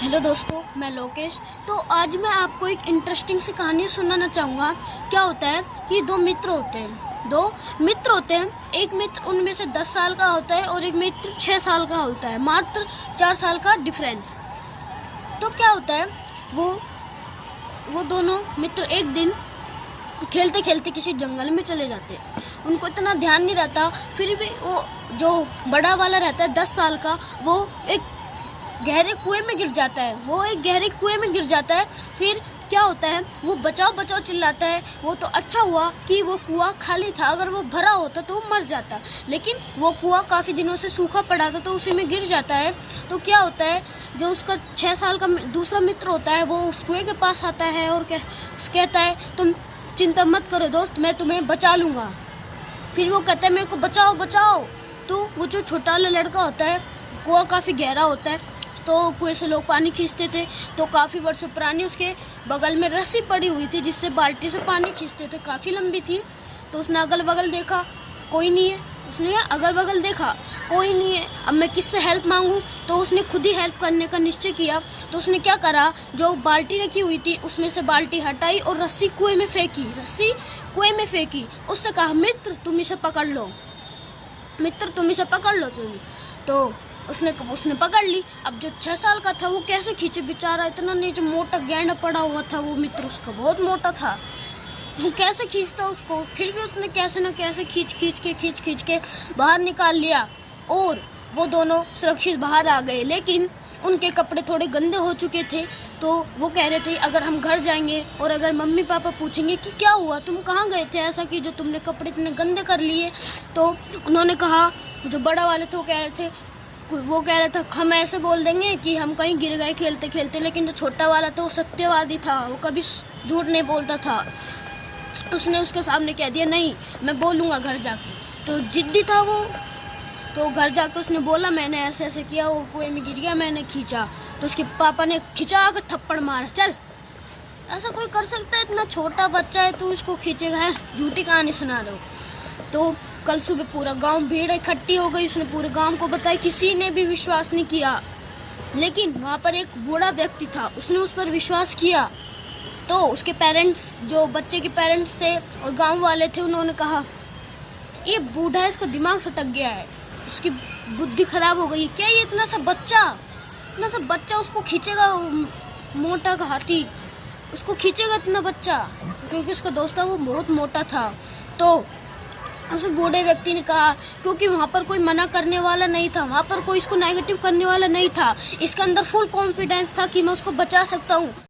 Hello दोस्तों, मैं लोकेश। तो आज मैं आपको एक इंटरेस्टिंग सी कहानी सुनाना चाहूँगा। क्या होता है कि दो मित्र होते हैं। एक मित्र उनमें से 10 साल का होता है और एक मित्र 6 साल का होता है, मात्र 4 साल का डिफरेंस। तो क्या होता है, वो दोनों मित्र एक दिन खेलते खेलते किसी जंगल में चले जाते हैं। उनको इतना ध्यान नहीं रहता, फिर भी वो जो बड़ा वाला रहता है 10 साल का, वो एक गहरे कुएं में गिर जाता है। फिर क्या होता है, वो बचाओ बचाओ चिल्लाता है। वो तो अच्छा हुआ कि वो कुआं खाली था, अगर वो भरा होता तो वो मर जाता। लेकिन वो कुआं काफ़ी दिनों से सूखा पड़ा था, तो उसी में गिर जाता है। तो क्या होता है, जो उसका 6 साल का दूसरा मित्र होता है, वो उस कुएं के पास आता है और कहता है, तुम चिंता मत करो दोस्त, मैं तुम्हें बचा लूँगा। फिर वो कहता है, मेरे को बचाओ बचाओ। तो वो जो छोटा वाला लड़का होता है, कुआं काफ़ी गहरा होता है, तो कुएं से लोग पानी खींचते थे। तो काफ़ी वर्षों पुरानी उसके बगल में रस्सी पड़ी हुई थी, जिससे बाल्टी से पानी खींचते थे, काफ़ी लंबी थी। तो उसने अगल बगल देखा, कोई नहीं है। उसने अगल बगल देखा, कोई नहीं है। अब मैं किससे हेल्प मांगूं? तो उसने खुद ही हेल्प करने का निश्चय किया। तो उसने क्या करा, जो बाल्टी रखी हुई थी उसमें से बाल्टी हटाई और रस्सी कुएं में फेंकी। उससे कहा, मित्र तुम इसे पकड़ लो। तो उसने पकड़ ली। अब जो 6 साल का था, वो कैसे खींचे बेचारा, इतना नहीं, जो मोटा गेंडा पड़ा हुआ था, वो मित्र उसका बहुत मोटा था, वो कैसे खींचता उसको। फिर भी उसने कैसे न कैसे खींच के बाहर निकाल लिया और वो दोनों सुरक्षित बाहर आ गए। लेकिन उनके कपड़े थोड़े गंदे हो चुके थे। तो वो कह रहे थे, अगर हम घर जाएंगे और अगर मम्मी पापा पूछेंगे कि क्या हुआ, तुम कहाँ गए थे, ऐसा कि जो तुमने कपड़े इतने गंदे कर लिए। तो उन्होंने कहा, जो बड़ा वाले थे वो कह रहा था, हम ऐसे बोल देंगे कि हम कहीं गिर गए खेलते खेलते। लेकिन जो छोटा वाला था, वो सत्यवादी था, वो कभी झूठ नहीं बोलता था। उसने उसके सामने कह दिया, नहीं मैं बोलूँगा घर जाके। तो जिद्दी था वो। तो घर जाके उसने बोला, मैंने ऐसे ऐसे किया, वो कुएं में गिर गया, मैंने खींचा। तो उसके पापा ने खिंचा कर थप्पड़ मारा, चल ऐसा कोई कर सकता है, इतना छोटा बच्चा है, तू इसको खींचेगा, है झूठी कहानी सुना रहे हो। तो कल सुबह पूरा गांव भीड़ इकट्ठी हो गई। उसने पूरे गांव को बताया, किसी ने भी विश्वास नहीं किया। लेकिन वहाँ पर एक बूढ़ा व्यक्ति था, उसने उस पर विश्वास किया। तो उसके पेरेंट्स, जो बच्चे के पेरेंट्स थे और गांव वाले थे, उन्होंने कहा, ये बूढ़ा है, इसका दिमाग सटक गया है, इसकी बुद्धि खराब हो गई। क्या ये इतना सा बच्चा उसको खींचेगा, मोटा का हाथी उसको खींचेगा इतना बच्चा, क्योंकि उसका दोस्त था वो बहुत मोटा था। तो उस बूढ़े व्यक्ति ने कहा, क्योंकि वहाँ पर कोई मना करने वाला नहीं था, वहाँ पर कोई इसको नेगेटिव करने वाला नहीं था, इसके अंदर फुल कॉन्फिडेंस था कि मैं उसको बचा सकता हूँ।